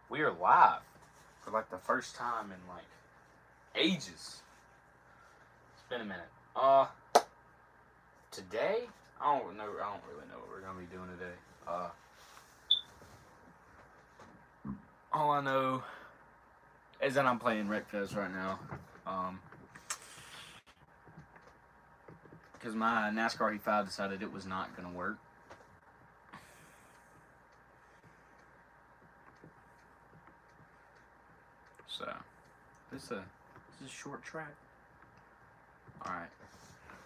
We are live for like the first time in like ages. It's been a minute. Today I don't really know what we're gonna be doing today. All I know is that I'm playing Wreckfest right now. Because my NASCAR E5 decided it was not gonna work. So this is a short track. Alright.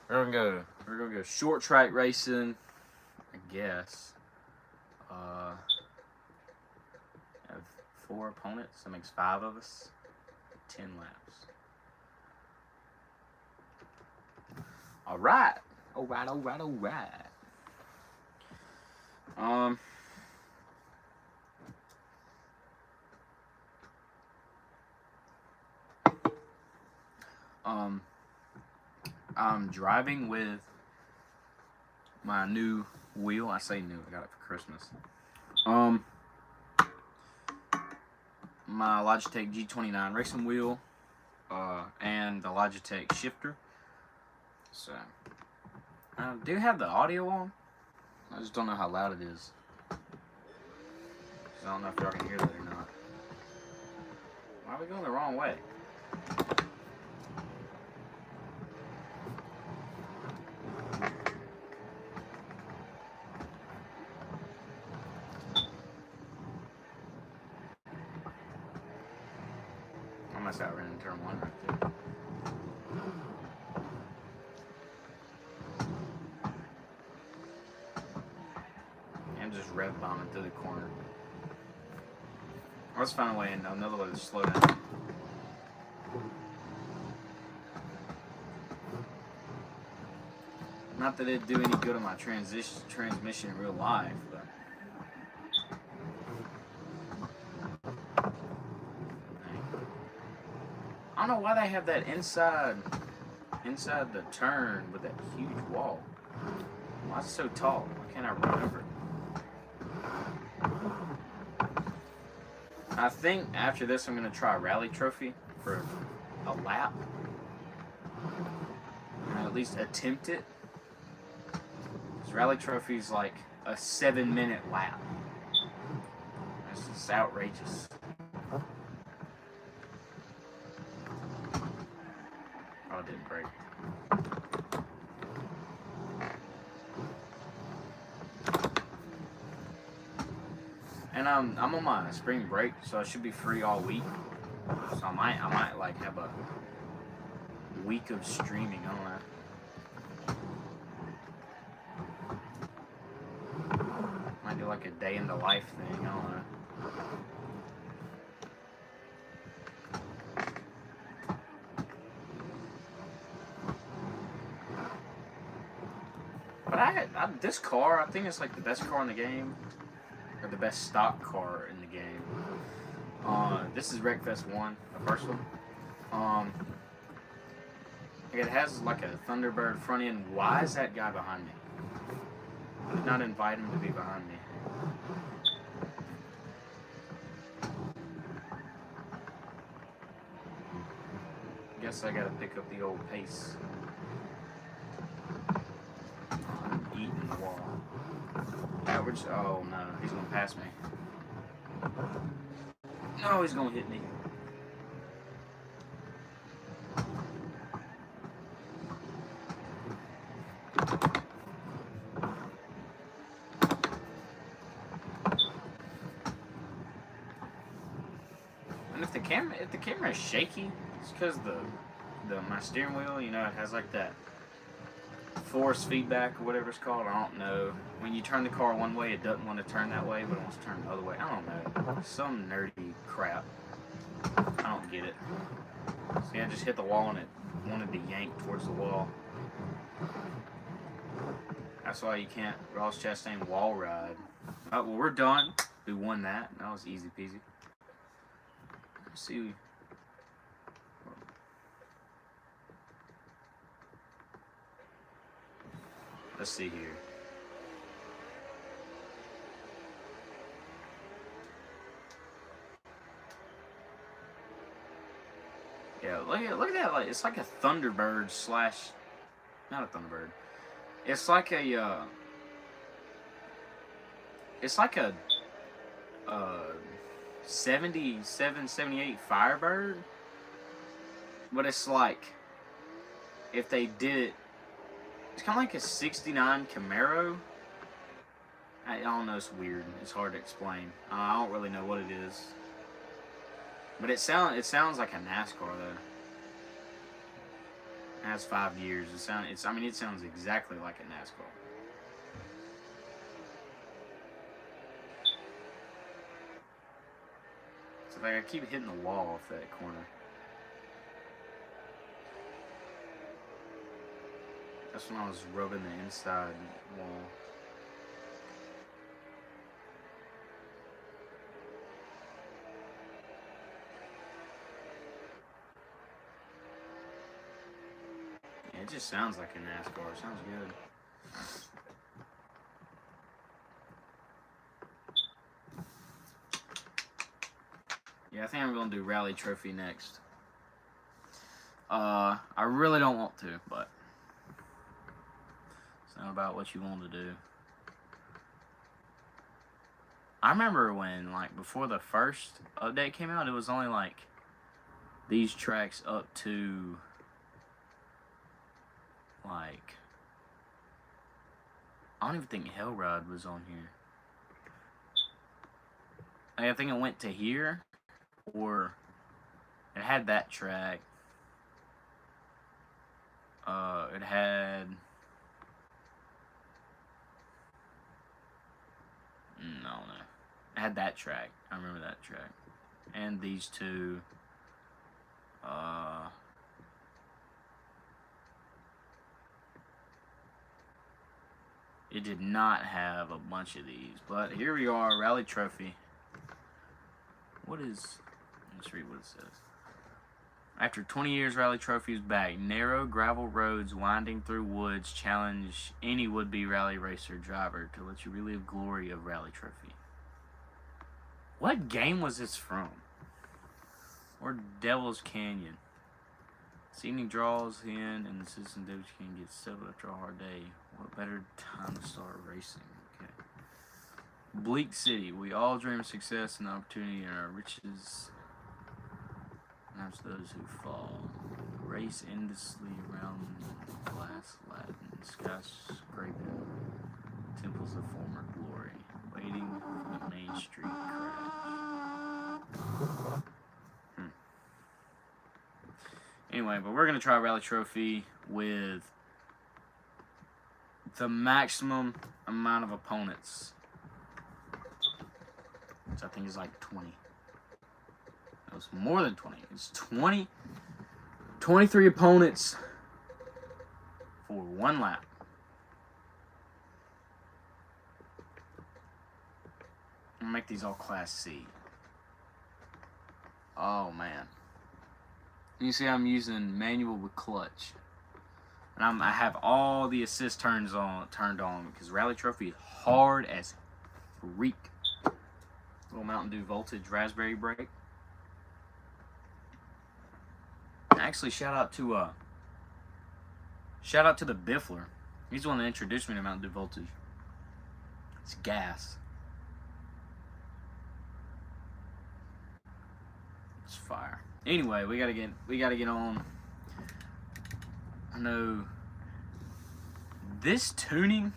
We're gonna go short track racing, I guess. I have 4 opponents, that makes 5 of us. 10 laps. Alright. Alright. I'm driving with my new wheel. I say new, I got it for Christmas. My Logitech G29 racing wheel, and the Logitech shifter. So, I do have the audio on. I just don't know how loud it is. I don't know if y'all can hear that or not. Why are we going the wrong way? I must outrun in turn 1 right there. I'm just rev bombing through the corner. Let's find a way in another way to slow down. Not that it'd do any good on my transmission in real life, but I don't know why they have that inside the turn with that huge wall. Why is it so tall? Why can't I run over it? I think after this I'm going to try a rally trophy for a lap. And at least attempt it. This rally trophy is like a 7-minute lap. It's just outrageous. Oh, it didn't break. And I'm on my spring break, so I should be free all week. So I might like have a week of streaming. I don't know. Might do like a day in the life thing. I don't know. But this car, I think it's like the best car in the game, or the best stock car in the game. This is Wreckfest 1, the first one. It has like a Thunderbird front end. Why is that guy behind me? I did not invite him to be behind me. Guess I gotta pick up the old pace. I'm eating the wall. Average. Oh no, he's gonna pass me. No, he's gonna hit me. And if the camera is shaky, it's because my steering wheel, you know, it has like that force feedback or whatever it's called. I don't know. When you turn the car one way, it doesn't want to turn that way, but it wants to turn the other way. I don't know. Some nerdy crap. I don't get it. See, I just hit the wall and it wanted to yank towards the wall. That's why you can't Ross Chastain wall ride. Oh, well, we're done. We won that. That was easy peasy. Let's see. Let's see here. Yeah, look at that. Like, it's like a Thunderbird slash, not a Thunderbird. It's like a it's like a 77, 78 Firebird, but it's like if they did it, it's kind of like a 69 Camaro. I don't know, it's weird. It's hard to explain. I don't really know what it is. But it sounds like a NASCAR though. It has 5 years. It sounds exactly like a NASCAR. So like I keep hitting the wall off that corner. That's when I was rubbing the inside wall. It just sounds like a NASCAR. It sounds good. Yeah, I think I'm going to do Rally Trophy next. I really don't want to, but it's not about what you want to do. I remember when, like, before the first update came out, it was only, like, these tracks up to, like, I don't even think Hellride was on here. I think it went to here, or it had that track. It had, no. It had that track. I remember that track. And these two. It did not have a bunch of these. But here we are, Rally Trophy. Let's read what it says. After 20 years, Rally Trophy is back. Narrow gravel roads winding through woods challenge any would-be rally racer driver to let you relive glory of Rally Trophy. What game was this from? Or Devil's Canyon? Seating draws in, and the citizen Devil's Canyon gets settled after a hard day. What better time to start racing? Okay. Bleak City. We all dream of success and opportunity, and our riches announce those who fall. Race endlessly around glass Latin, skyscraping temples of former glory, waiting for the Main Street crash. Anyway, but we're going to try Rally Trophy with the maximum amount of opponents, which I think is like 20. It was more than 20. It's 23 opponents for 1 lap. I'm going to make these all Class C. Oh, man. You see I'm using manual with clutch. And I have all the assist turned on because Rally Trophy is hard as freak. Little Mountain Dew Voltage raspberry brake. Actually, shout out to the Biffler. He's the one that introduced me to Mountain Dew Voltage. It's gas. It's fire. Anyway, we gotta get on. I know this tuning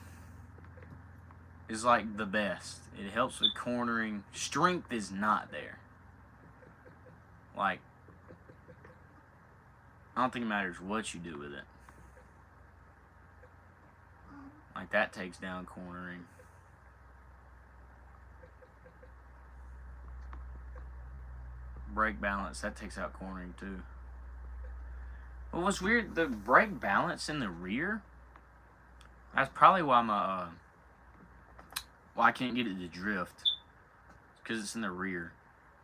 is like the best. It helps with cornering. Strength is not there. Like, I don't think it matters what you do with it. Like, that takes down cornering. Brake balance, that takes out cornering too. But what's weird, the brake balance in the rear, that's probably why I can't get it to drift, because it's in the rear.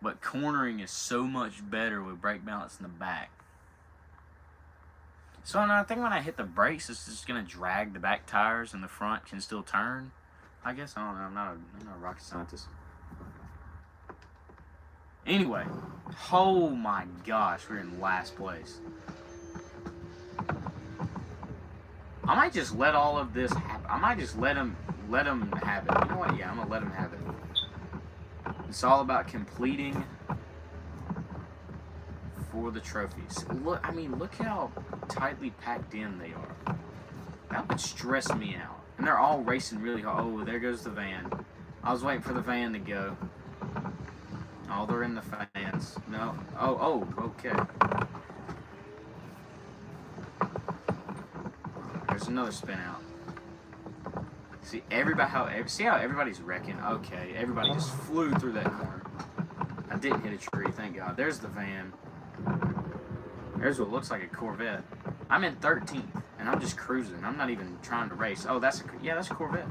But cornering is so much better with brake balance in the back. So I think when I hit the brakes, it's just gonna drag the back tires, and the front can still turn. I guess, I don't know, I'm not a rocket scientist. Anyway, Oh my gosh, we're in last place. I might just let all of this happen. I might just let him have it. You know what? Yeah, I'm gonna let him have it. It's all about completing for the trophies. Look, I mean, look how tightly packed in they are. That would stress me out. And they're all racing really hard. Oh, there goes the van. I was waiting for the van to go. Oh, they're in the fans. No. Oh, okay. There's another spin out. See see how everybody's wrecking? Okay, everybody just flew through that corner. I didn't hit a tree, thank God. There's the van. There's what looks like a Corvette. I'm in 13th, and I'm just cruising. I'm not even trying to race. Oh, that's a Corvette.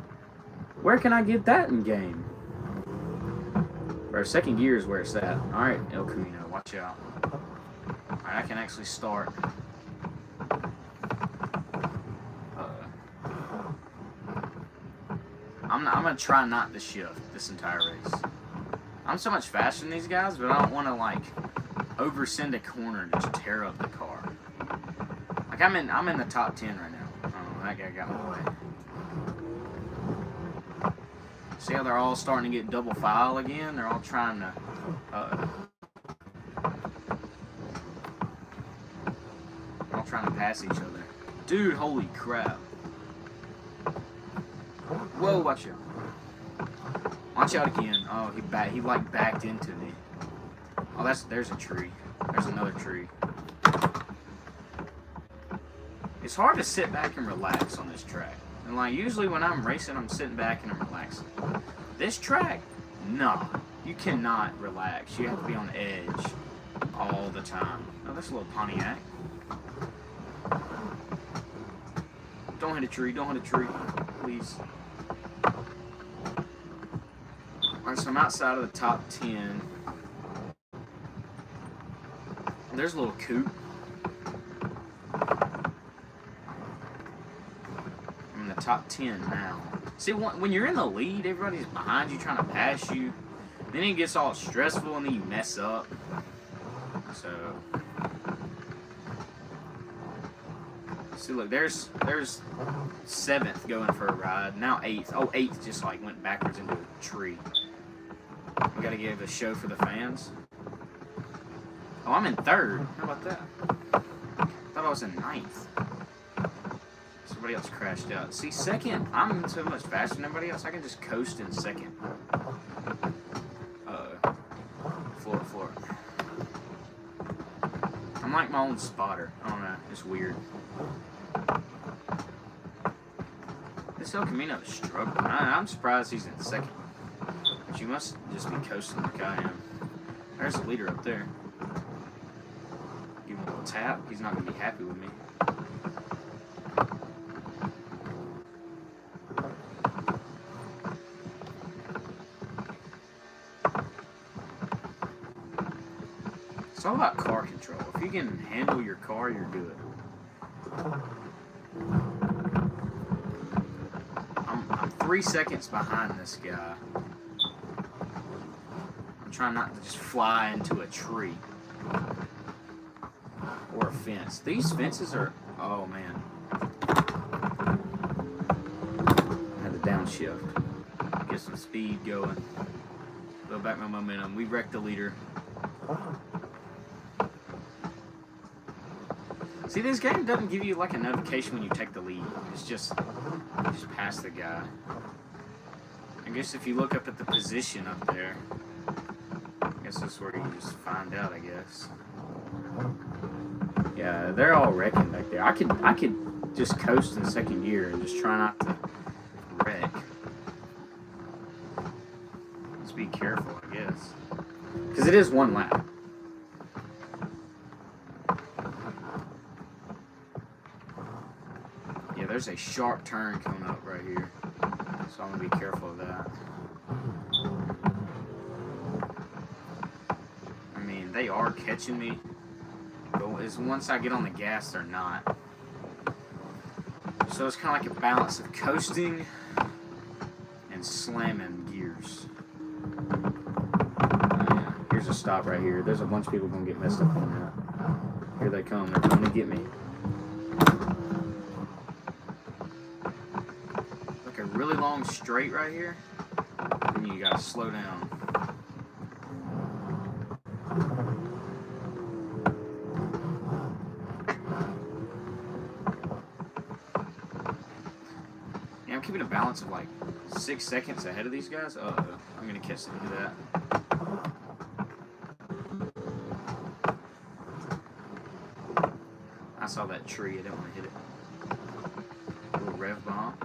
Where can I get that in game? Our second gear is where it's at. All right, El Camino, watch out. All right, I can actually start. I'm gonna try not to shift this entire race. I'm so much faster than these guys, but I don't want to like oversend a corner and just tear up the car. Like I'm in the top 10 right now. Oh, that guy got my way. See how they're all starting to get double file again? They're all trying to. They're all trying to pass each other. Dude, holy crap! Whoa, watch out! Watch out again! Oh, he like backed into me. Oh, there's a tree. There's another tree. It's hard to sit back and relax on this track. And like usually when I'm racing, I'm sitting back and I'm relaxing. This track, nah, you cannot relax. You have to be on edge all the time. Oh, that's a little Pontiac. Don't hit a tree. Don't hit a tree, please. Alright, so I'm outside of the top 10. There's a little coupe. I'm in the top 10 now. See, when you're in the lead, everybody's behind you trying to pass you. Then it gets all stressful and then you mess up. So, see, look, there's 7th going for a ride. Now 8th. Oh, 8th just like went backwards into a tree. We gotta give a show for the fans. Oh, I'm in 3rd. How about that? I thought I was in 9th. Somebody else crashed out. See, 2nd, I'm so much faster than everybody else, I can just coast in 2nd. Floor. I'm like my own spotter. I don't know, it's weird. This El Camino is struggling. I'm surprised he's in 2nd. But you must just be coasting like I am. There's a leader up there. Give him a little tap. He's not going to be happy with me. It's all about car control. If you can handle your car, you're good. I'm 3 seconds behind this guy. I'm trying not to just fly into a tree. Or a fence. These fences are... Oh, man. I had to downshift. Get some speed going. Build back my momentum. We wrecked the leader. See, this game doesn't give you like a notification when you take the lead. It's just pass the guy. I guess if you look up at the position up there, I guess that's where you just find out, I guess. Yeah, they're all wrecking back there. I could just coast in 2nd gear and just try not to wreck. Just be careful, I guess. Because it is 1 lap. Yeah, there's a sharp turn coming up right here. So I'm going to be careful of that. I mean, they are catching me. But once I get on the gas, they're not. So it's kind of like a balance of coasting and slamming gears. Yeah, here's a stop right here. There's a bunch of people gonna get messed up on that. Here they come. They're coming to get me. Like a really long straight right here. And you gotta slow down. Yeah, I'm keeping a balance of like 6 seconds ahead of these guys. Uh-oh, I'm gonna catch some of that. I saw that tree, I didn't want to hit it. A little rev bomb.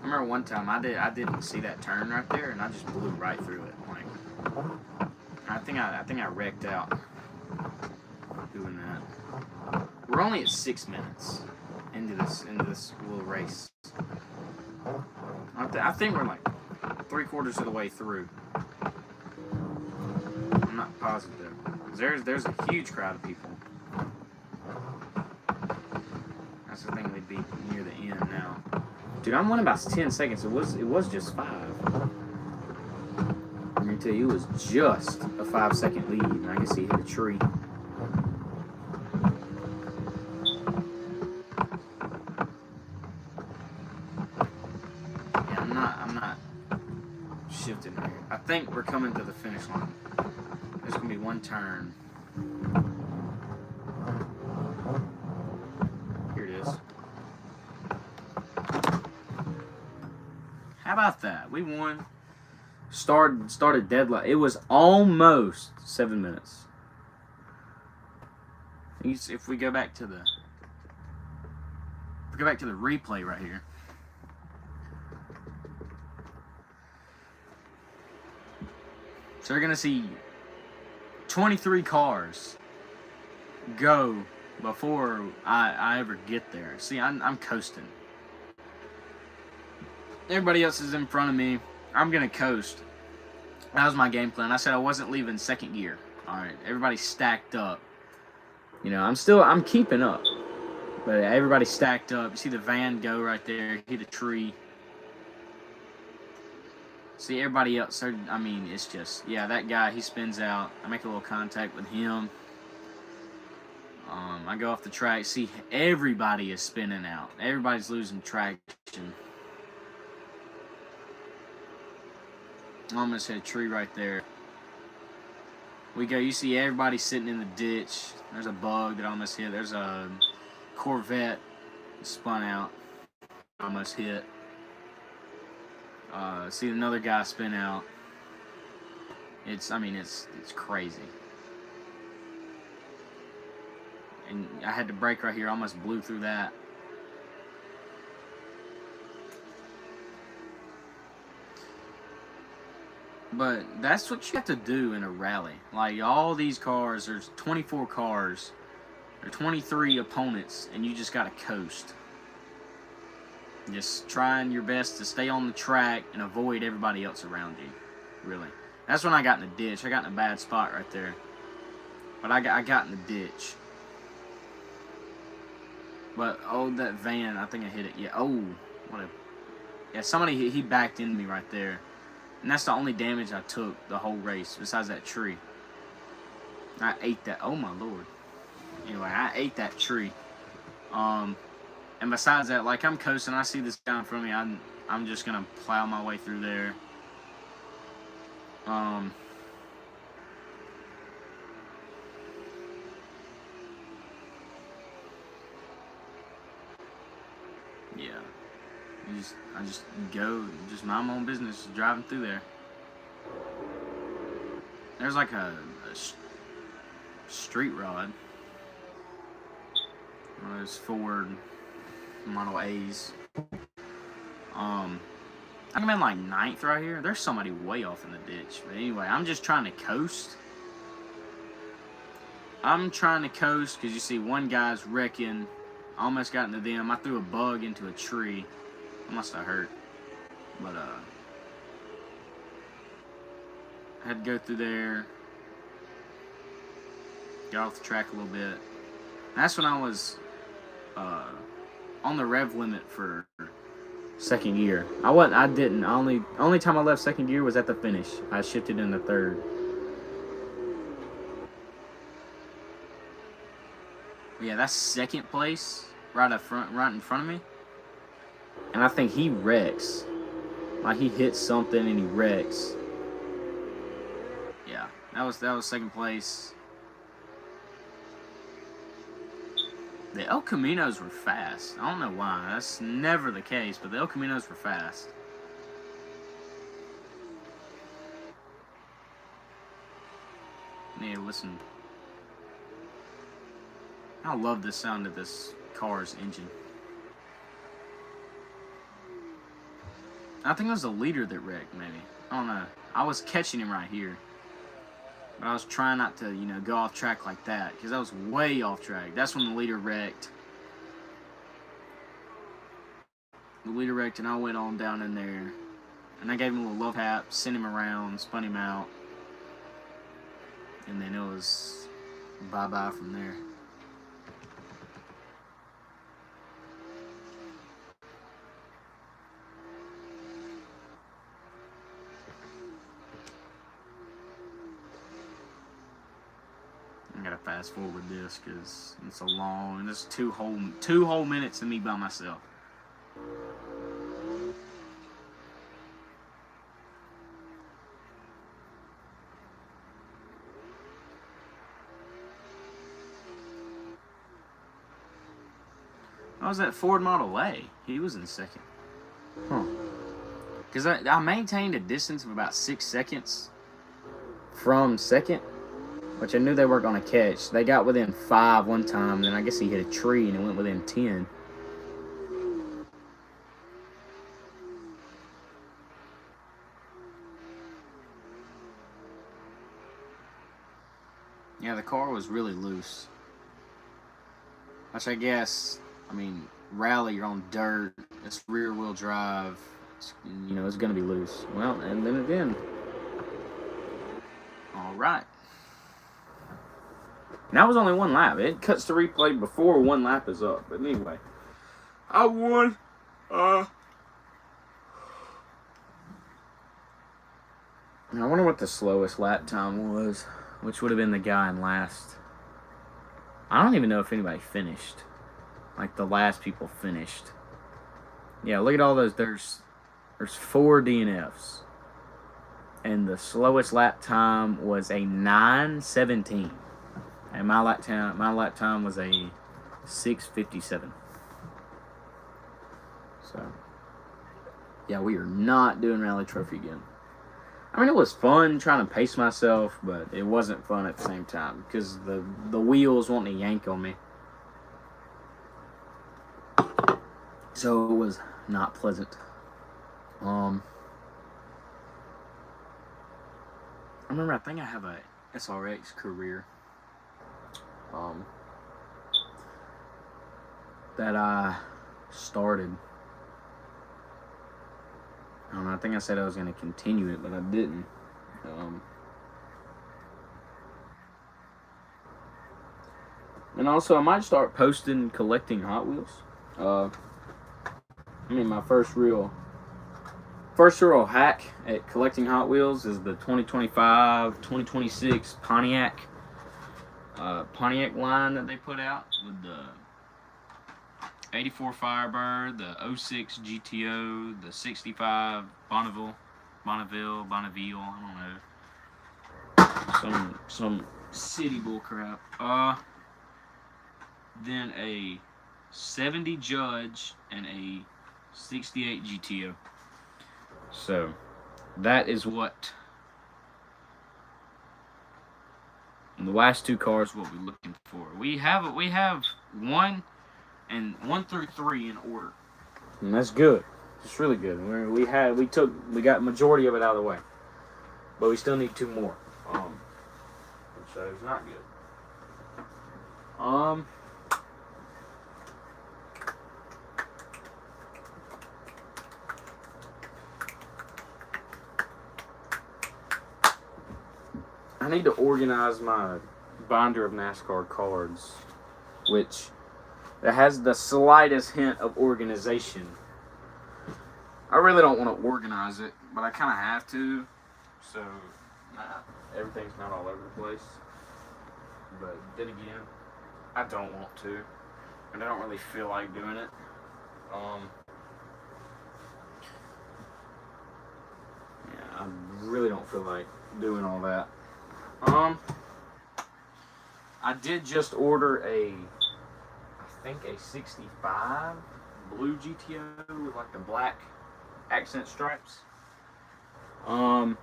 I remember one time I didn't see that turn right there, and I just blew right through it. Like, I think I wrecked out doing that. We're only at 6 minutes into this little race. I think we're like 3/4 of the way through. I'm not positive. There's a huge crowd of people. That's the thing, we'd be near the end now. Dude, I'm winning about 10 seconds. It was just 5. Let me tell you, it was just a 5-second lead, and I can see hit a tree. Yeah, I'm not shifting here. I think we're coming to the finish line. There's gonna be one turn. Here it is. How about that? We won. Started deadline. It was almost 7 minutes. If we go back to the replay right here. So you're gonna see 23 cars go before I ever get there. See, I'm coasting. Everybody else is in front of me. I'm going to coast. That was my game plan. I said I wasn't leaving second gear. All right, everybody's stacked up. You know, I'm keeping up. But everybody's stacked up. You see the van go right there, hit a tree. See, everybody else, I mean, it's just, yeah, that guy, he spins out. I make a little contact with him. I go off the track. See, everybody is spinning out. Everybody's losing traction. I almost hit a tree right there. We go, you see everybody sitting in the ditch. There's a bug that almost hit. There's a Corvette that spun out. Almost hit. See another guy spin out. It's crazy. And I had to brake right here. I almost blew through that. But that's what you have to do in a rally. Like, all these cars, there's 24 cars, or 23 opponents, and you just gotta coast. Just trying your best to stay on the track and avoid everybody else around you. Really. That's when I got in the ditch. I got in a bad spot right there. But I got in the ditch. But, oh, that van, I think I hit it. Yeah, oh, what a... Yeah, somebody, he backed into me right there. And that's the only damage I took the whole race, besides that tree. I ate that. Oh, my Lord. Anyway, I ate that tree. And besides that, like, I'm coasting. I see this guy in front of me. I'm just going to plow my way through there. Yeah. I just go, just mind my own business, just driving through there. There's like a street rod. There's Ford Model A's. I'm in like 9th right here. There's somebody way off in the ditch. But anyway, I'm just trying to coast. I'm trying to coast because you see one guy's wrecking I almost got into them. I threw a bug into a tree. I must have hurt. But, I had to go through there. Got off the track a little bit. And that's when I was, on the rev limit for second gear. I didn't. Only time I left second gear was at the finish. I shifted into third. Yeah, that's second place, right in front of me. And I think he wrecks. Like he hits something and he wrecks. Yeah, that was second place. The El Caminos were fast. I don't know why. That's never the case, but the El Caminos were fast. Need to listen. I love the sound of this car's engine. I think it was the leader that wrecked, maybe. I don't know. I was catching him right here. But I was trying not to, go off track like that. Because I was way off track. That's when the leader wrecked. The leader wrecked and I went on down in there. And I gave him a little love tap, sent him around, spun him out. And then it was bye-bye from there. I gotta fast forward this because it's a long, and it's two whole minutes of me by myself. I was at Ford Model A. He was in second. Huh. Because I maintained a distance of about 6 seconds from second, which I knew they weren't going to catch. They got within 5 one time, then I guess he hit a tree and it went within 10. Yeah, the car was really loose. Which I guess, rally, you're on dirt, it's rear wheel drive, it's going to be loose. Well, and then again, all right. And that was only one lap. It cuts to replay before one lap is up. But anyway, I won. I wonder what the slowest lap time was, which would have been the guy in last. I don't even know if anybody finished. Like the last people finished. Yeah, look at all those. There's 4 DNFs. And the slowest lap time was a 9:17. And my lap time was a 6:57. So, yeah, we are not doing Rally Trophy again. It was fun trying to pace myself, but it wasn't fun at the same time because the wheels wanting to yank on me. So it was not pleasant. I remember, I think I have a SRX career. That I started. I don't know, I think I said I was going to continue it, but I didn't. And also, I might start posting collecting Hot Wheels. My first real hack at collecting Hot Wheels is the 2025, 2026 Pontiac line that they put out with the 84 Firebird, the 06 GTO, the 65 Bonneville, I don't know. Some city bull crap. Then a 70 Judge and a 68 GTO. So that is what the last 2 cars what we're looking for. We have 1 through 3 in order. And that's good. It's really good. We got majority of it out of the way. But we still need 2 more. So it's not good. I need to organize my binder of NASCAR cards, which it has the slightest hint of organization. I really don't want to organize it, but I kind of have to, so everything's not all over the place. But then again, I don't want to, and I don't really feel like doing it. Yeah, I really don't feel like doing all that. I did just order I think a 65 blue GTO with like the black accent stripes. So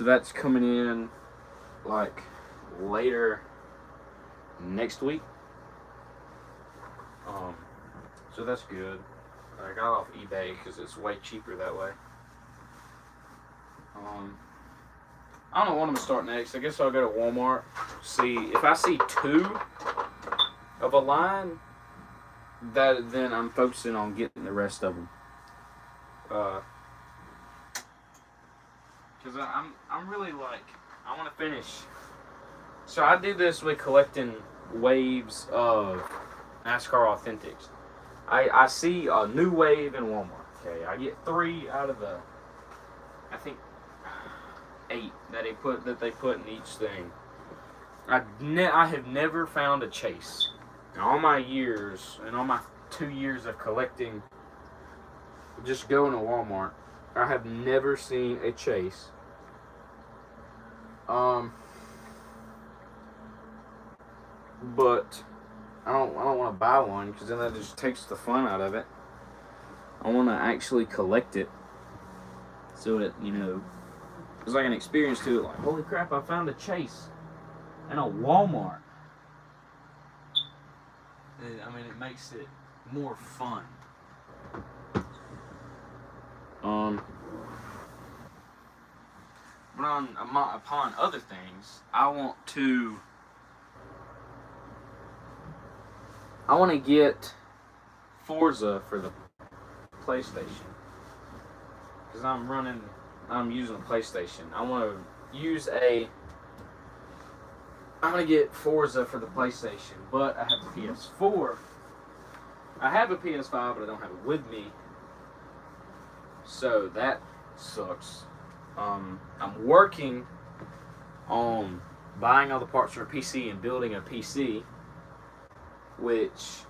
that's coming in like later next week. So that's good. I got it off eBay because it's way cheaper that way. I don't know what I'm gonna start next. I guess I'll go to Walmart. See if I see 2 of a line, then I'm focusing on getting the rest of them. Because I'm really like, I want to finish. So I do this with collecting waves of NASCAR Authentics. I see a new wave in Walmart. Okay, I get 3 out of the, I think 8 that they put in each thing. I have never found a chase. In all my years, in all my 2 years of collecting, just going to Walmart, I have never seen a chase. But I don't want to buy one because then that just takes the fun out of it. I want to actually collect it, so that there's like an experience to it. Like, holy crap! I found a chase in a Walmart. I mean, it makes it more fun. But upon other things, I want to get Forza for the PlayStation, because I'm using a PlayStation. I'm gonna get Forza for the PlayStation, but I have the PS4. I have a PS5, but I don't have it with me, so that sucks. I'm working on buying all the parts for a PC and building a PC, which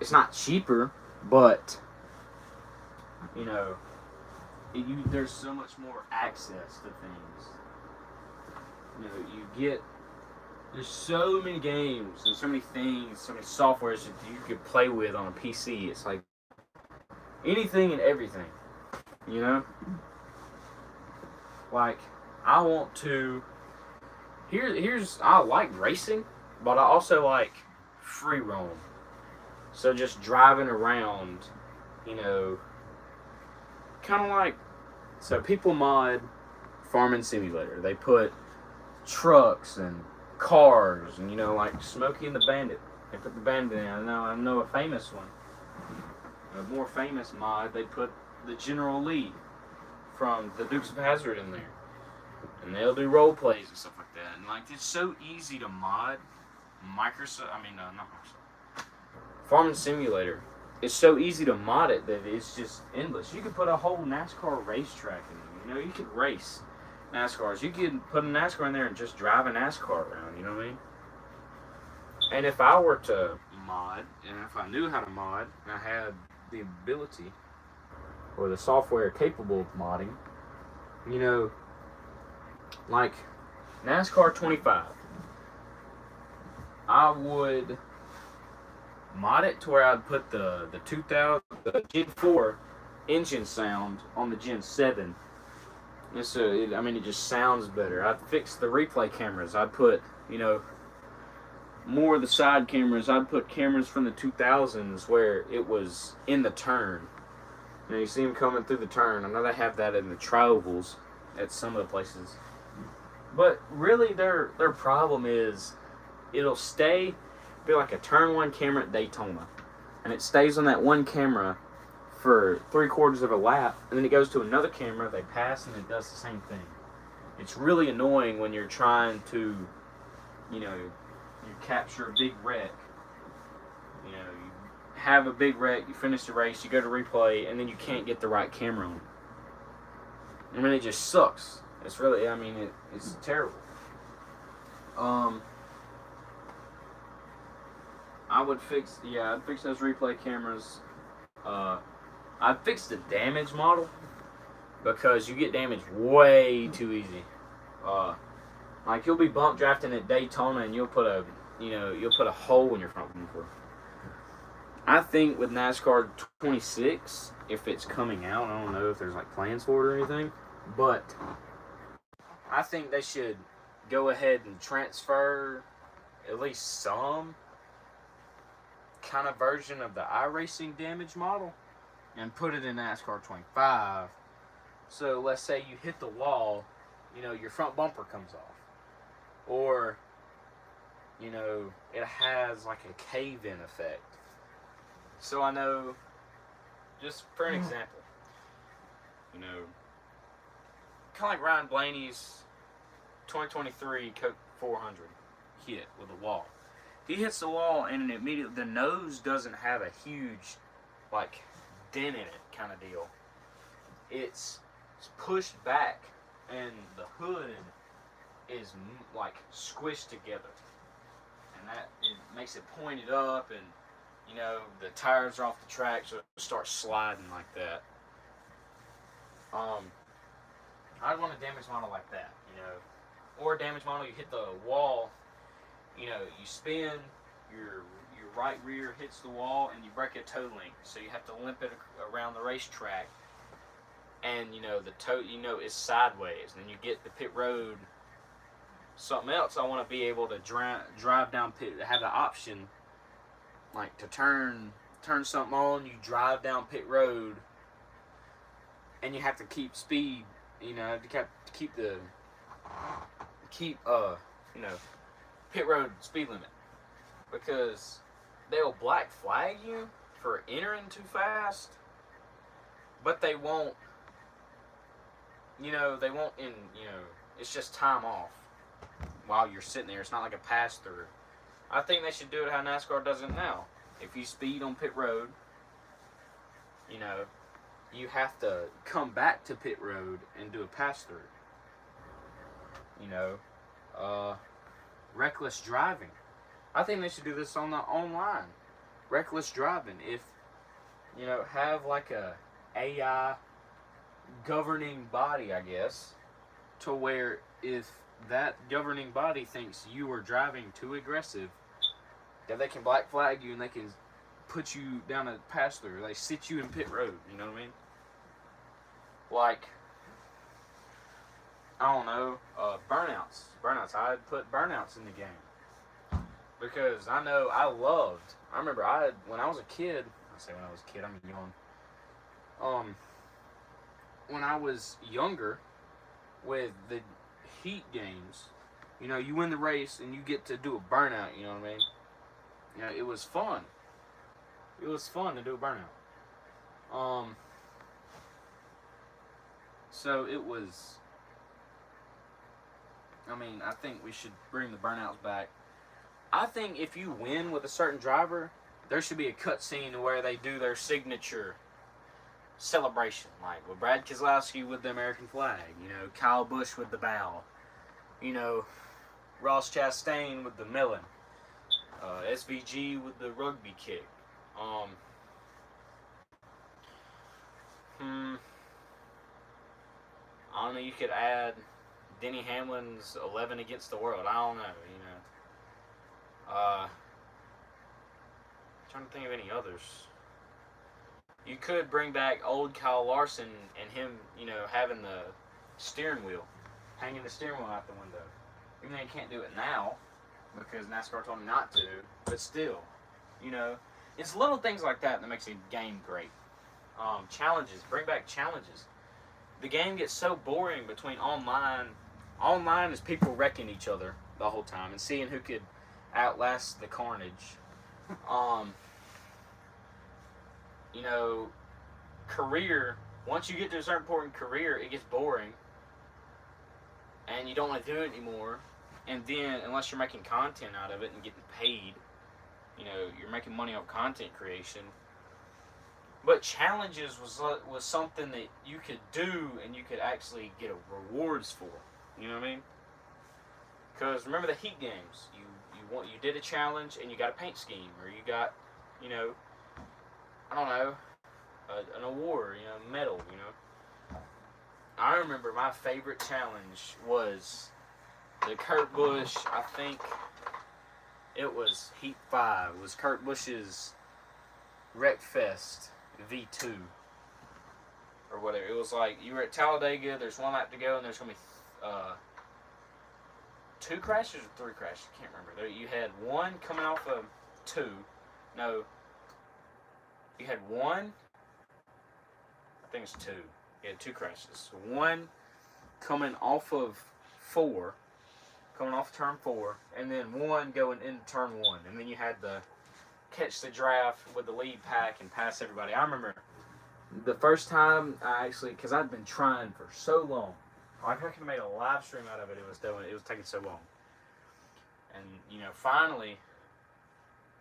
it's not cheaper, but there's so much more access to things. There's so many games and so many things, so many softwares that you could play with on a PC. It's like anything and everything, Like, I want to. I like racing, but I also like free roam. So just driving around, kind of like. So people mod Farming Simulator. They put trucks and cars and like Smokey and the Bandit. They put the Bandit in. I know a famous one. A more famous mod. They put the General Lee from the Dukes of Hazzard in there, and they'll do role plays and stuff like that. And like, it's so easy to mod not Microsoft. Farming Simulator. It's so easy to mod it that it's just endless. You could put a whole NASCAR racetrack in there. You could race NASCARs. You could put a NASCAR in there and just drive a NASCAR around. You know what I mean? And if I were to mod, and if I knew how to mod, and I had the ability or the software capable of modding, like NASCAR 25, I would mod it to where I'd put the Gen 4 engine sound on the Gen 7. And so, it just sounds better. I'd fix the replay cameras. I'd put, more of the side cameras. I'd put cameras from the 2000s where it was in the turn. You see them coming through the turn. I know they have that in the Trovals at some of the places. But really, their problem is it'll be like a turn 1 camera at Daytona. And it stays on that one camera for 3/4 of a lap. And then it goes to another camera, they pass, and it does the same thing. It's really annoying when you're trying to, you know, you capture a big wreck. You know, you have a big wreck, you finish the race, you go to replay, and then you can't get the right camera on. I mean, it just sucks. It's really, I mean, it's terrible. I'd fix those replay cameras. I'd fix the damage model because you get damaged way too easy. Like you'll be bump drafting at Daytona and you'll put a hole in your front bumper. I think with NASCAR 26, if it's coming out, I don't know if there's like plans for it or anything, but I think they should go ahead and transfer at least some kind of version of the iRacing damage model and put it in NASCAR 25. So let's say you hit the wall, you know, your front bumper comes off. Or, you know, it has like a cave-in effect. So I know, just for an example, you know, kind of like Ryan Blaney's 2023 Coke 400 hit with the wall. He hits the wall and immediately the nose doesn't have a huge, like, dent in it kind of deal. It's pushed back and the hood is like squished together, and that it makes it pointed up, and you know the tires are off the track, so it starts sliding like that. I'd want a damage model like that, you know, or a damage model. You hit the wall, you know, you spin, your right rear hits the wall, and you break a toe link, so you have to limp it around the racetrack, and you know the toe, you know, is sideways. Then you get the pit road. Something else I want to be able to drive down pit, have the option like to turn something on, you drive down pit road and you have to keep speed, you know, to keep you know, pit road speed limit, because they'll black flag you for entering too fast, but they won't, you know, it's just time off while you're sitting there. It's not like a pass through. I think they should do it how NASCAR does it now. If you speed on pit road, you know, you have to come back to pit road and do a pass through. You know, reckless driving. I think they should do this on the online. Reckless driving. If, you know, have like a AI governing body, I guess, to where if that governing body thinks you are driving too aggressive, that they can black flag you and they can put you down a pass through. They sit you in pit road, you know what I mean? Like, I don't know, burnouts. I'd put burnouts in the game, because I know I remember when I was a kid, I'm young. When I was younger, with the heat games, you know, you win the race and you get to do a burnout, you know what I mean? You know, it was fun. It was fun to do a burnout. So it was, I mean, I think we should bring the burnouts back. I think if you win with a certain driver, there should be a cutscene where they do their signature celebration, like with Brad Keselowski with the American flag, you know, Kyle Busch with the bow, you know, Ross Chastain with the melon, SVG with the rugby kick. I don't know, you could add Denny Hamlin's 11 against the world. I don't know, you know. Trying to think of any others. You could bring back old Kyle Larson and him, you know, having the steering wheel, hanging the steering wheel out the window. Even though you can't do it now because NASCAR told him not to, but still, you know, it's little things like that that makes a game great. Challenges, bring back challenges. The game gets so boring between online. Online is people wrecking each other the whole time and seeing who could outlast the carnage. You know, career, once you get to a certain point in career, it gets boring. and you don't want to do it anymore. And then, unless you're making content out of it and getting paid, you know, you're making money off content creation. But challenges was something that you could do and you could actually get rewards for. You know what I mean? Because remember the Heat games. You did a challenge and you got a paint scheme, or you got, you know, I don't know, an award, you know, a medal, you know. I remember my favorite challenge was the Kurt Busch, I think it was Heat 5. It was Kurt Busch's Wreckfest V2 or whatever. It was like you were at Talladega, there's one lap to go, and there's going to be 2 crashes or 3 crashes, I can't remember. You had one coming off of 2. No. You had one, I think it's 2. You had 2 crashes. One coming off of 4, coming off turn 4, and then one going into turn 1. And then you had the catch the draft with the lead pack and pass everybody. I remember the first time I actually, because I'd been trying for so long. I could have made a live stream out of it. It was taking so long. And, you know, finally,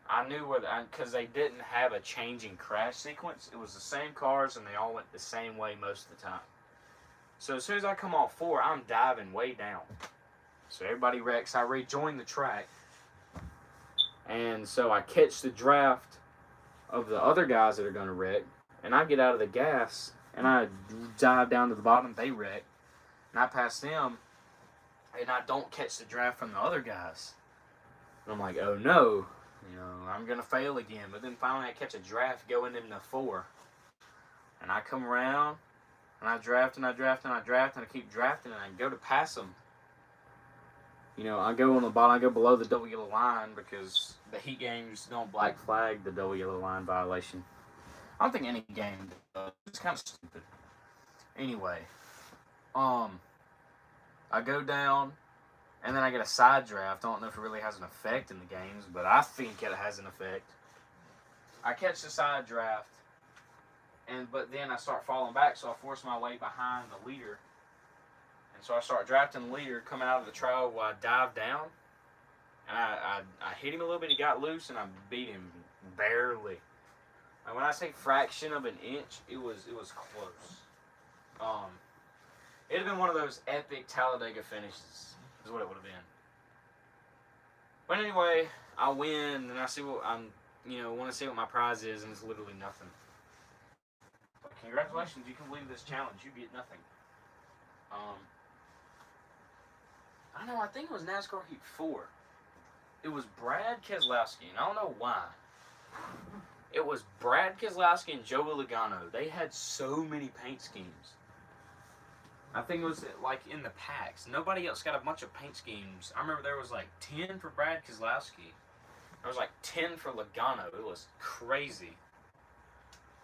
I knew where, because they didn't have a changing crash sequence. It was the same cars, and they all went the same way most of the time. So as soon as I come off 4, I'm diving way down. So everybody wrecks. I rejoin the track. And so I catch the draft of the other guys that are going to wreck. And I get out of the gas, and I dive down to the bottom. They wreck. And I pass them, and I don't catch the draft from the other guys. And I'm like, oh no, you know, I'm going to fail again. But then finally I catch a draft going into 4. And I come around, and I draft, and I draft, and I draft, and I keep drafting, and I go to pass them. You know, I go on the bottom, I go below the double yellow line because the Heat games don't black flag the double yellow line violation. I don't think any game does. It's kind of stupid. Anyway. I go down, and then I get a side draft. I don't know if it really has an effect in the games, but I think it has an effect. I catch the side draft, but then I start falling back, so I force my way behind the leader. And so I start drafting the leader, coming out of the trial while I dive down, and I hit him a little bit. He got loose, and I beat him barely. And when I say fraction of an inch, it was close. It'd have been one of those epic Talladega finishes, is what it would have been. But anyway, I win, and I see what want to see what my prize is, and it's literally nothing. But congratulations, you complete this challenge. You get nothing. I don't know, I think it was NASCAR Heat 4. It was Brad Keselowski, and I don't know why. It was Brad Keselowski and Joey Logano. They had so many paint schemes. I think it was like in the packs. Nobody else got a bunch of paint schemes. I remember there was like 10 for Brad Keselowski. There was like 10 for Logano. It was crazy.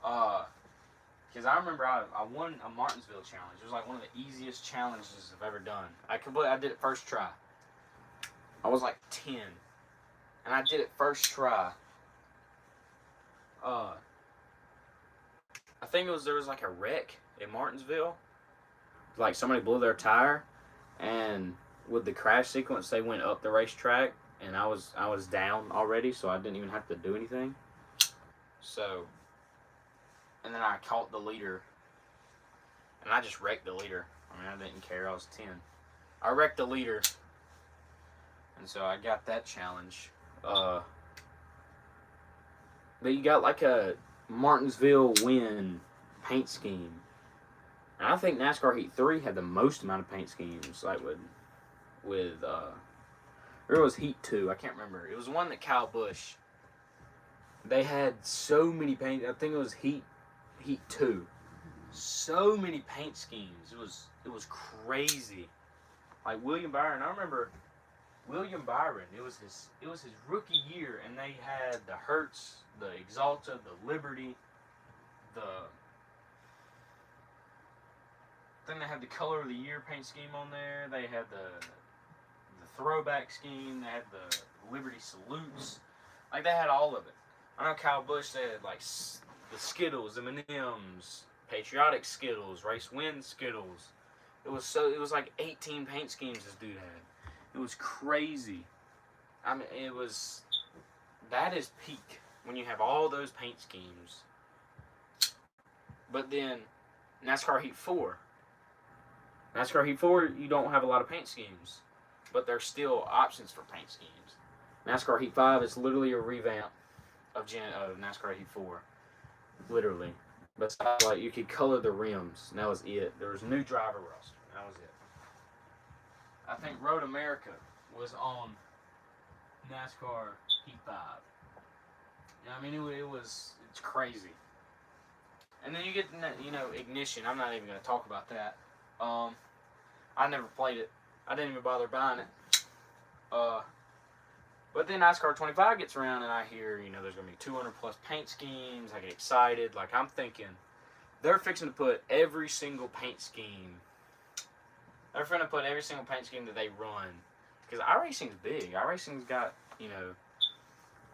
Because I remember I won a Martinsville challenge. It was like one of the easiest challenges I've ever done. I did it first try. I was like 10. And I did it first try. I think there was like a wreck in Martinsville. Like somebody blew their tire, and with the crash sequence, they went up the racetrack, and I was down already, so I didn't even have to do anything. So, and then I caught the leader, and I just wrecked the leader. I mean, I didn't care. I was 10. I wrecked the leader, and so I got that challenge. But you got like a Martinsville win paint scheme. And I think NASCAR Heat 3 had the most amount of paint schemes, like or it was Heat 2, I can't remember. It was one that Kyle Busch. They had so many paint. I think it was Heat 2. So many paint schemes. It was crazy. Like William Byron, I remember William Byron. It was his rookie year, and they had the Hertz, the Exalta, the Liberty, then they had the color of the year paint scheme on there. They had the throwback scheme. They had the Liberty salutes. Like, they had all of it. I know Kyle Busch, they had like the Skittles, M&M's, patriotic Skittles, race wind Skittles. It was like 18 paint schemes this dude had. It was crazy. I mean, that is peak when you have all those paint schemes. But then NASCAR Heat 4. NASCAR Heat 4, you don't have a lot of paint schemes, but there's still options for paint schemes. NASCAR Heat 5 is literally a revamp of NASCAR Heat 4. Literally. But like, you could color the rims, and that was it. There was a new driver roster, and that was it. I think Road America was on NASCAR Heat 5. You know, I mean, it's crazy. And then you get, Ignition. I'm not even going to talk about that. I never played it. I didn't even bother buying it. But then NASCAR 25 gets around, and I hear, there's going to be 200 plus paint schemes. I get excited. Like, I'm thinking, they're fixing to put every single paint scheme. They're going to put every single paint scheme that they run. Because iRacing's big. iRacing's got,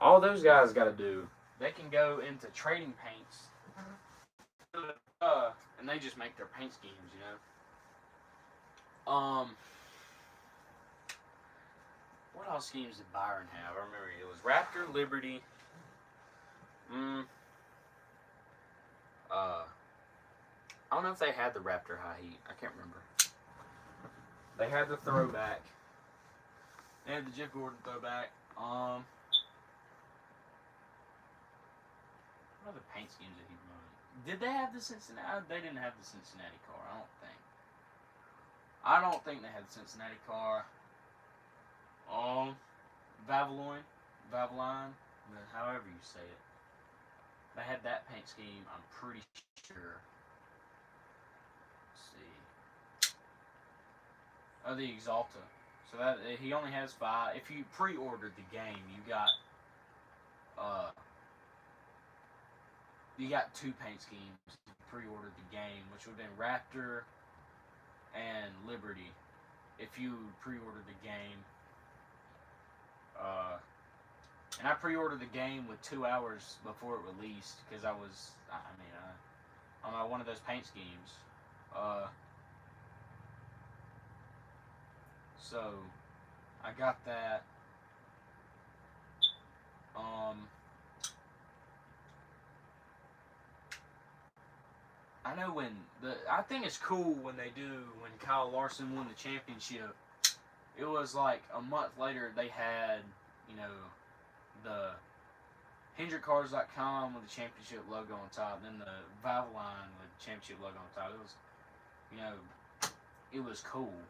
all those guys got to do. They can go into trading paints. And they just make their paint schemes, What all schemes did Byron have? I remember it was Raptor, Liberty. I don't know if they had the Raptor High Heat. I can't remember. They had the throwback. They had the Jeff Gordon throwback. What other paint schemes did he run? Did they have the Cincinnati? They didn't have the Cincinnati car, I don't think. I don't think they had the Cincinnati car. Valvoline, however you say it. They had that paint scheme, I'm pretty sure. Let's see. Oh, the Exalta. So that he only has 5. If you pre-ordered the game, you got 2 paint schemes. If you pre-ordered the game, which would have been Raptor and Liberty. If you pre-ordered the game. And I pre-ordered the game with 2 hours before it released because I was, on one of those paint schemes. So I got that. I know I think it's cool when Kyle Larson won the championship. It was like a month later they had, the HendrickCars.com with the championship logo on top, and then the Valvoline with the championship logo on top. It was, it was cool.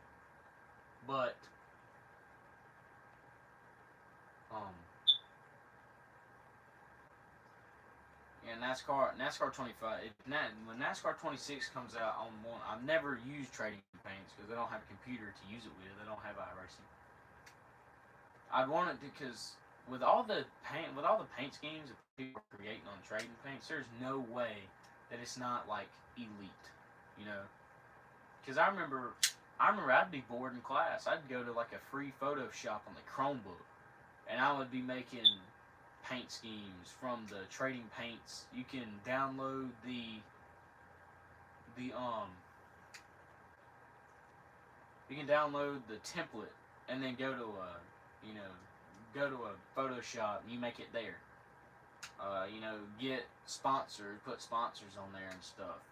But, NASCAR 25, when NASCAR 26 comes out on one, I've never used trading paints because they don't have a computer to use it with. They don't have iRacing. I'd want it because with all the paint schemes that people are creating on trading paints, there's no way that it's not like elite, Because I remember I'd be bored in class. I'd go to like a free Photoshop on the Chromebook, and I would be making paint schemes from the trading paints. You can download you can download the template and then go to a Photoshop and you make it there. Get sponsored, put sponsors on there and stuff.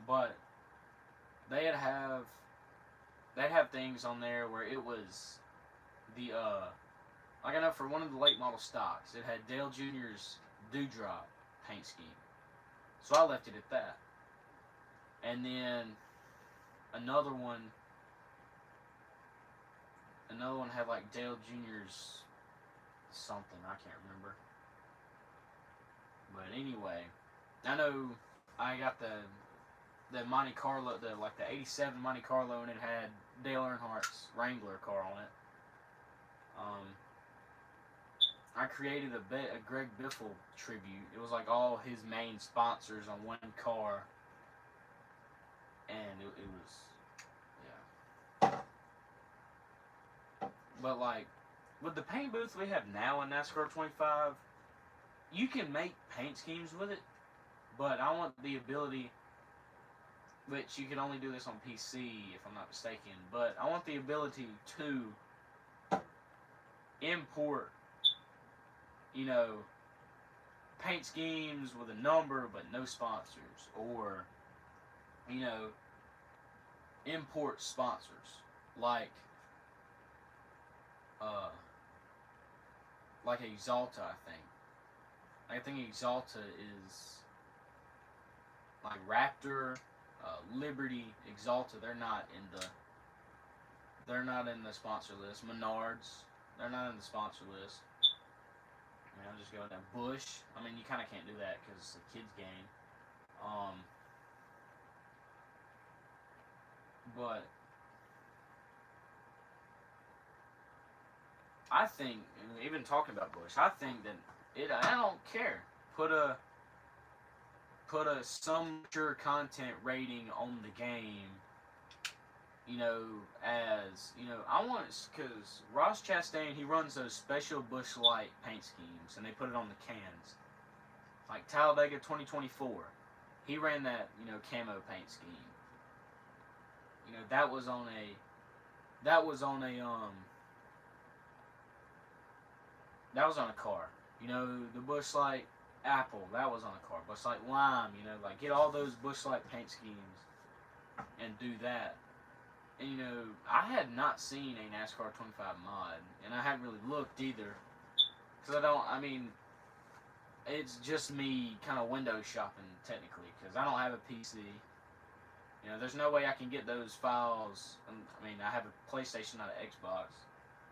But they'd have things on there where it was the like I know for one of the late model stocks, it had Dale Jr.'s Dewdrop paint scheme. So I left it at that. And then another one had like Dale Jr.'s something, I can't remember. But anyway, I know I got the Monte Carlo, the 87 Monte Carlo, and it had Dale Earnhardt's Wrangler car on it. I created a Greg Biffle tribute. It was like all his main sponsors on one car, and it was, yeah. But like, with the paint booth we have now in NASCAR 25, you can make paint schemes with it, but I want the ability which you can only do this on PC if I'm not mistaken. But I want the ability to import, you know, paint schemes with a number but no sponsors, or, you know, import sponsors like Exalta. I think Exalta is like Raptor, Liberty, Exalta. They're not in the sponsor list. Menards, they're not in the sponsor list. I mean, I'm just going down. Bush. I mean, you kind of can't do that because it's a kids game. But I think, even talking about Bush, I think that I don't care. Put a some mature content rating on the game. You know, as you know, I want, because Ross Chastain, he runs those special Bush Light paint schemes, and they put it on the cans. Like Talladega 2024, he ran that, you know, camo paint scheme. You know, that was on a car. You know, the Bush Light Apple, that was on a car. Bush Light Lime, you know, like get all those Bush Light paint schemes and do that. And, you know, I had not seen a NASCAR 25 mod, and I hadn't really looked either. Because it's just me kind of window shopping, technically, because I don't have a PC. You know, there's no way I can get those files. I mean, I have a PlayStation, not an Xbox.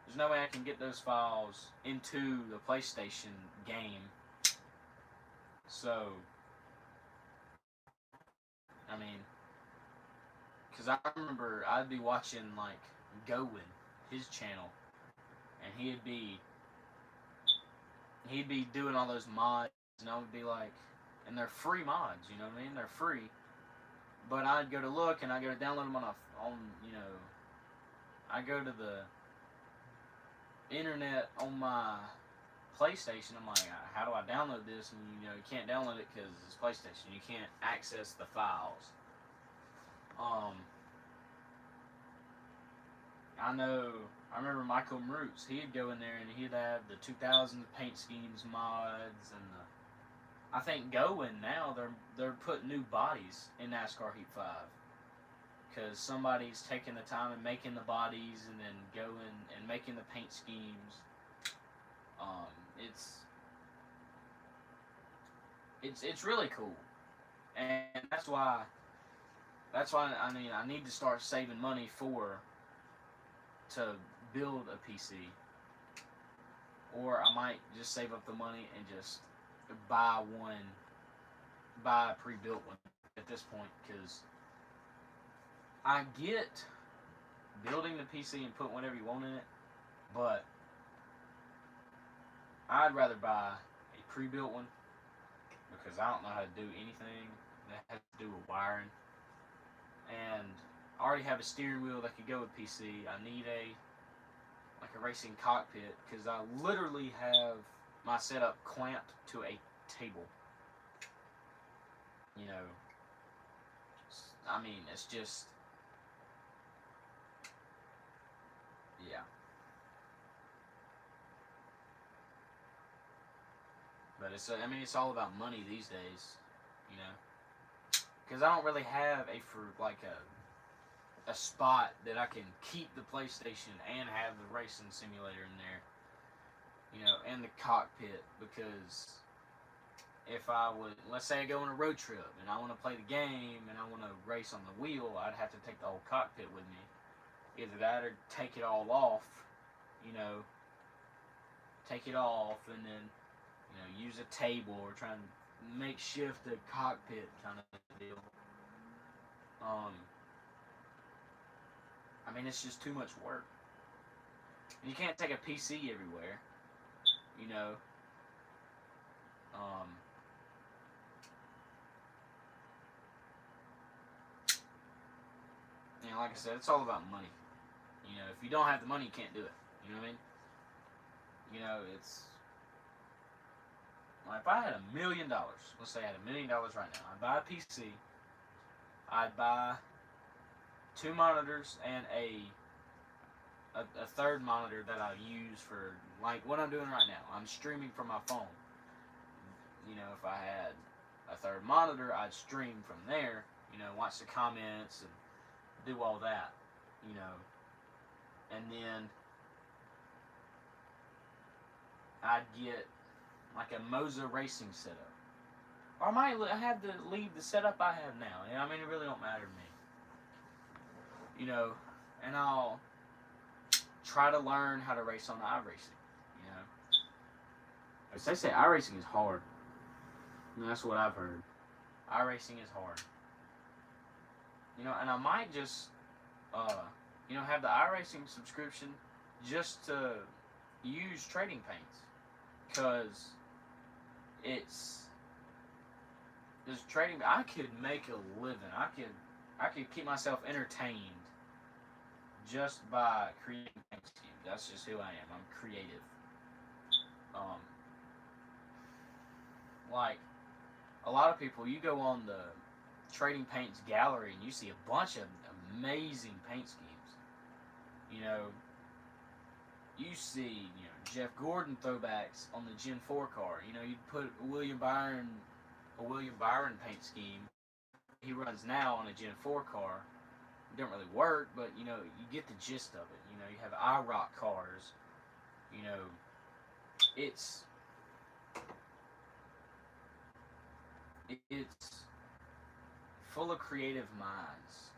There's no way I can get those files into the PlayStation game. So, I mean, because I remember I'd be watching, like, Gowin, his channel, and he'd be doing all those mods, and I would be like, and they're free mods, you know what I mean? They're free. But I'd go to look, and I go to download them you know, I go to the internet on my PlayStation. I'm like, how do I download this? And, you know, you can't download it because it's PlayStation. You can't access the files. I remember Michael Roots. He'd go in there and he'd have the 2000 paint schemes mods, and I think Gowin now they're putting new bodies in NASCAR Heat 5 because somebody's taking the time and making the bodies and then going and making the paint schemes. It's really cool, and that's why I mean I need to start saving money to build a PC, or I might just save up the money and just buy a pre-built one at this point, because I get building the PC and put whatever you want in it, but I'd rather buy a pre-built one because I don't know how to do anything that has to do with wiring, and I already have a steering wheel that could go with PC. I need a racing cockpit because I literally have my setup clamped to a table. You know, I mean, it's just, yeah. But it's all about money these days, you know, because I don't really have a spot that I can keep the PlayStation and have the racing simulator in there, you know, and the cockpit, because if I would, let's say I go on a road trip and I want to play the game and I want to race on the wheel, I'd have to take the whole cockpit with me. Either that or take it all off, you know, take it off and then, you know, use a table or try and makeshift a cockpit kind of deal. I mean, it's just too much work. And you can't take a PC everywhere, you know. You know, like I said, it's all about money. You know, if you don't have the money, you can't do it. You know what I mean? You know, it's like if I had $1 million, let's say I had $1 million right now, I'd buy a PC, I'd buy 2 monitors and a third monitor that I use for, like what I'm doing right now. I'm streaming from my phone. You know, if I had a third monitor, I'd stream from there, you know, watch the comments and do all that, you know. And then I'd get like a Moza racing setup. Or I might have to leave the setup I have now. I mean, it really don't matter to me. You know, and I'll try to learn how to race on iRacing, you know. As they say, iRacing is hard. And that's what I've heard. iRacing is hard. You know, and I might just, you know, have the iRacing subscription just to use trading paints. Because trading, I could make a living. I could keep myself entertained just by creating paint schemes. That's just who I am. I'm creative. Like a lot of people, you go on the Trading Paints gallery and you see a bunch of amazing paint schemes. You know, you see, you know, Jeff Gordon throwbacks on the Gen 4 car. You know, you put a William Byron paint scheme. He runs now on a Gen 4 car. It don't really work, but you know, you get the gist of it. You know, you have IROC cars. You know, it's full of creative minds.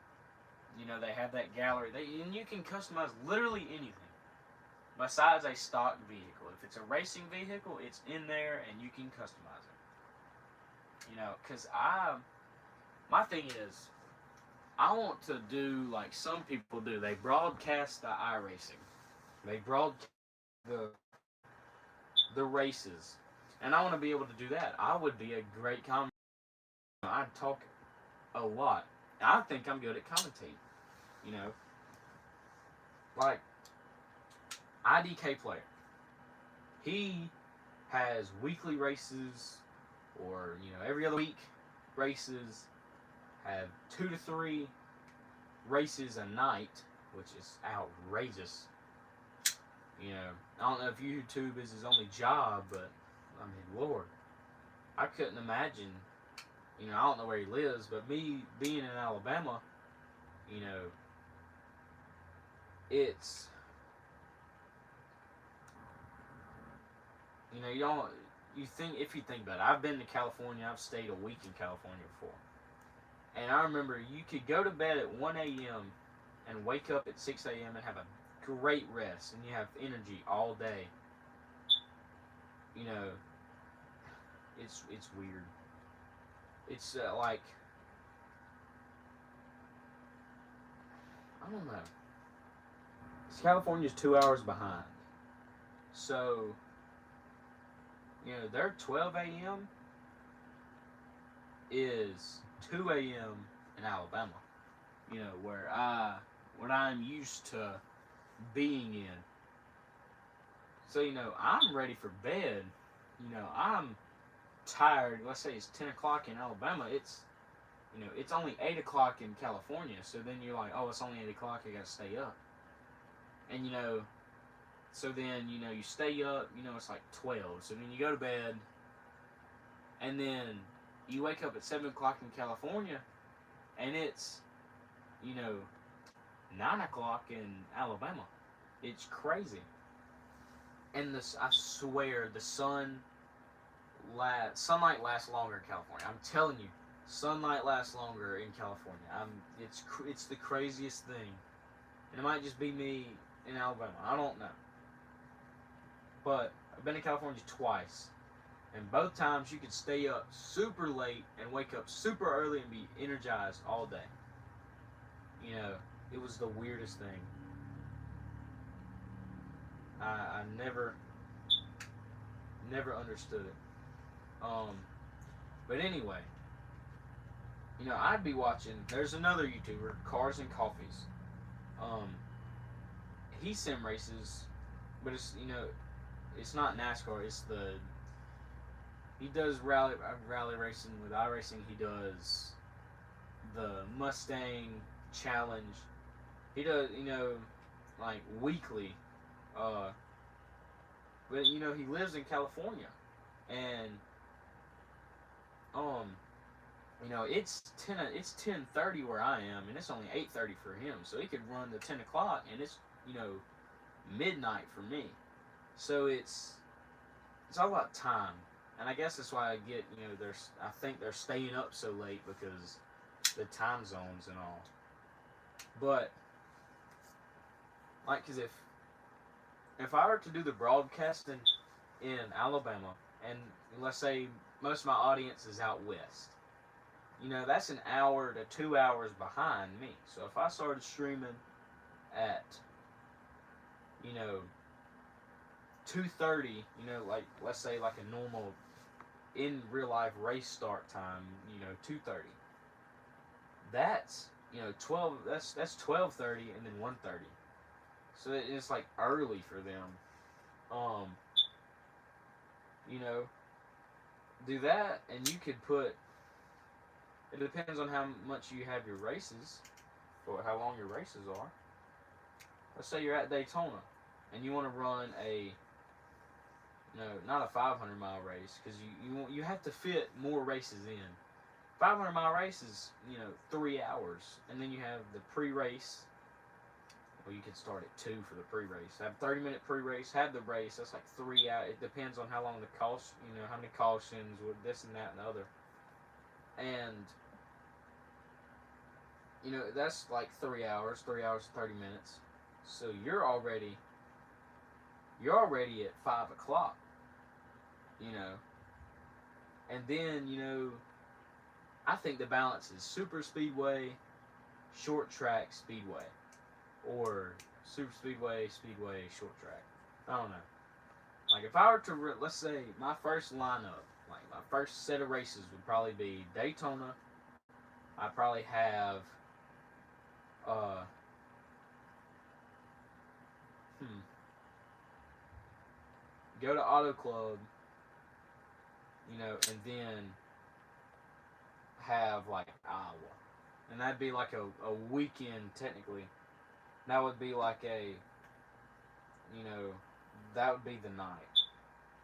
You know, they have that gallery. And you can customize literally anything besides a stock vehicle. If it's a racing vehicle, it's in there and you can customize it. You know, because my thing is, I want to do like some people do. They broadcast the iRacing. They broadcast the races. And I want to be able to do that. I would be a great commentator. I'd talk a lot. I think I'm good at commentating. You know, like IDK Player. He has weekly races, or you know, every other week races. Have 2 to 3 races a night, which is outrageous. You know, I don't know if YouTube is his only job, but I mean, Lord, I couldn't imagine. You know, I don't know where he lives, but me being in Alabama, you know, it's, you know, if you think about it, I've been to California. I've stayed a week in California before. And I remember you could go to bed at 1 a.m. and wake up at 6 a.m. and have a great rest, and you have energy all day. You know, it's weird. It's like, I don't know. California's 2 hours behind. So, you know, their 12 a.m. is 2 a.m. in Alabama, you know, where I'm used to being in. So, you know, I'm ready for bed. You know, I'm tired. Let's say it's 10 o'clock in Alabama. It's, you know, it's only 8 o'clock in California. So then you're like, oh, it's only 8 o'clock. I gotta stay up. And, you know, so then, you know, you stay up. You know, it's like 12. So then you go to bed. And then you wake up at 7 o'clock in California, and it's, you know, 9 o'clock in Alabama. It's crazy. And I swear, the sunlight lasts longer in California. I'm telling you, sunlight lasts longer in California. It's the craziest thing. And it might just be me in Alabama. I don't know. But I've been to California twice. And both times you could stay up super late and wake up super early and be energized all day. You know, it was the weirdest thing. I never understood it. But anyway, you know, I'd be watching. There's another YouTuber, Cars and Coffees. He sim races, but it's, you know, it's not NASCAR. He does rally racing with iRacing. He does the Mustang Challenge. He does, like weekly. Uh, but he lives in California, and um, it's 10:30 where I am, and it's only 8:30 for him. So he could run to 10 o'clock, and it's midnight for me. So it's all about time, and I guess that's why I get there's I think they're staying up so late because the time zones and all. But like, cause if I were to do the broadcasting in Alabama, and let's say most of my audience is out west, that's an hour to 2 hours behind me. So if I started streaming at, you know, 2:30, like let's say like a normal in real life race start time, 2:30. That's 12. That's 12:30 and then 1:30. So it's like early for them. Um, you know, do that, and you could put. It depends on how much you have your races, or how long your races are. Let's say you're at Daytona, and you want to run a, not a 500-mile race, because you have to fit more races in. 500-mile race is 3 hours, and then you have the pre-race. Well, you can start at 2 for the pre-race. Have 30-minute pre-race. Have the race. That's like 3 hours. It depends on how long the cost. How many cautions with this and that and the other. And that's like 3 hours. 3 hours and 30 minutes. So you're already at 5 o'clock. And then I think the balance is super speedway, short track speedway, or super speedway, short track. I don't know. Like if I were to, let's say my first lineup, like my first set of races would probably be Daytona. I probably have, uh, go to Auto Club, and then have like Iowa, and that'd be like a weekend technically. That would be like that would be the night,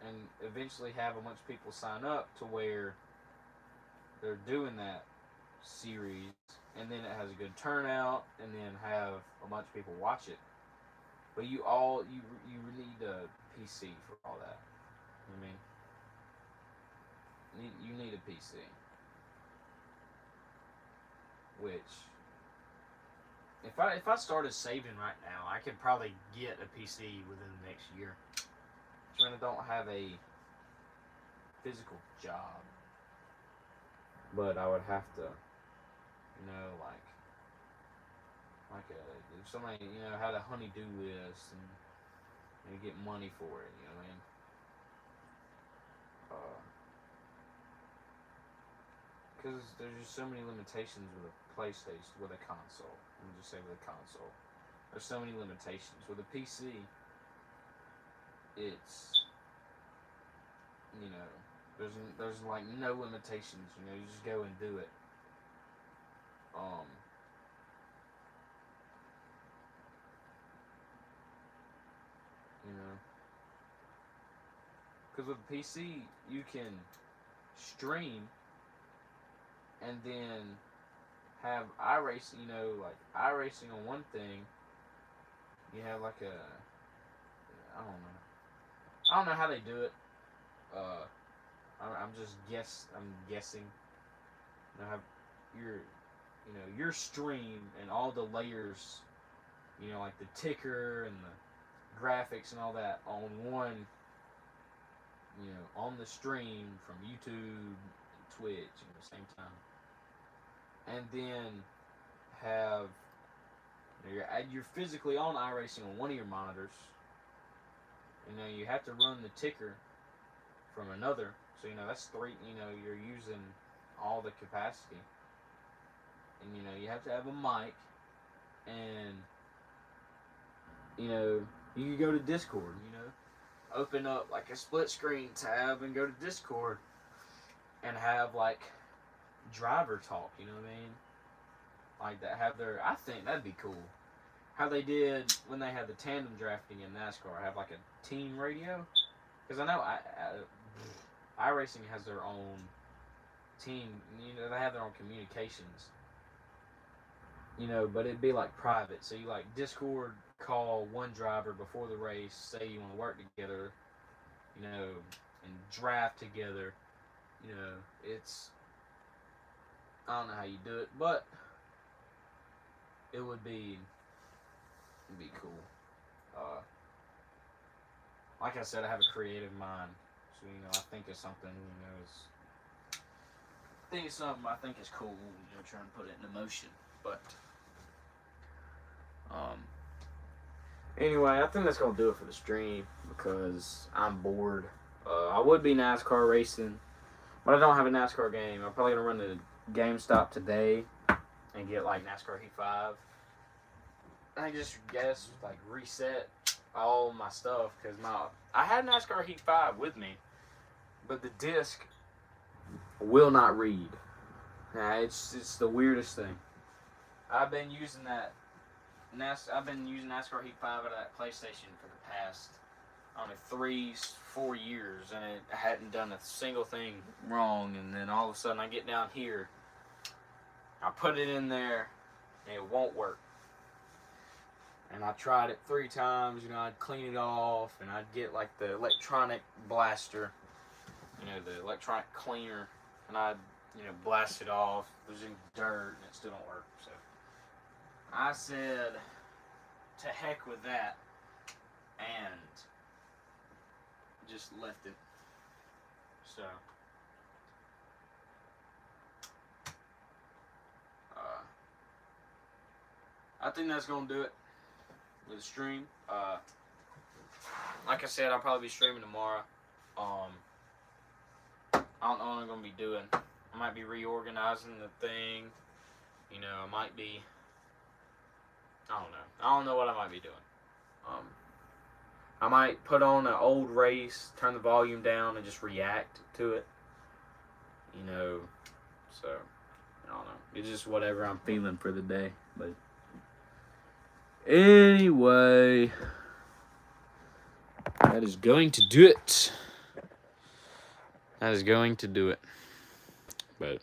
and eventually have a bunch of people sign up to where they're doing that series, and then it has a good turnout, and then have a bunch of people watch it. But you need a PC for all that. I mean, you need a PC, which if I started saving right now, I could probably get a PC within the next year. I mean, I don't have a physical job, but I would have to, if somebody had a honey-do list and get money for it, what I mean. Because there's just so many limitations with a PlayStation, with a console. Let me just say with a console. There's so many limitations. With a PC, it's, there's like no limitations. You just go and do it. Because with a PC, you can stream and then have iRacing, like iRacing on one thing. You have like I don't know. I don't know how they do it. I'm guessing. Have your stream and all the layers, like the ticker and the graphics and all that on one, on the stream from YouTube and Twitch at the same time. And then have you're physically on iRacing on one of your monitors. You have to run the ticker from another, so that's 3. You're using all the capacity, and you have to have a mic, and you can go to Discord. Open up like a split screen tab and go to Discord and have like driver talk. You know what I mean? like that have their. I think that'd be cool. How they did when they had the tandem drafting in NASCAR, have like a team radio. Because I know iRacing has their own team. You know, they have their own communications. You know, but it'd be like private. So you like Discord call one driver before the race, say you want to work together, you know, and draft together. You know, I don't know how you do it, but it would be cool. Like I said, I have a creative mind, so you know, I think of something. You know, I think is cool. You know, trying to put it into motion, but anyway, I think that's gonna do it for the stream because I'm bored. I would be NASCAR racing, but I don't have a NASCAR game. I'm probably gonna run to GameStop today and get like NASCAR Heat 5. I just guess like reset all my stuff because I had NASCAR Heat 5 with me, but the disc will not read. It's the weirdest thing. I've been using NASCAR Heat 5 out of that PlayStation for the past, I don't know, 3-4 years, and it hadn't done a single thing wrong. And then all of a sudden, I get down here, I put it in there, and it won't work. And I tried it 3 times. You know, I'd clean it off, and I'd get like the electronic blaster, you know, the electronic cleaner, and I'd, you know, blast it off. It was in dirt, and it still don't work. So I said, to heck with that, and just left it. So I think that's gonna do it with the stream. Like I said, I'll probably be streaming tomorrow. I don't know what I'm gonna be doing. I might be reorganizing the thing. You know, I might be. I don't know. I don't know what I might be doing. I might put on an old race, turn the volume down, and just react to it. You know, so I don't know. It's just whatever I'm feeling for the day. But anyway, that is going to do it. That is going to do it. But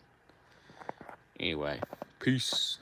anyway, peace.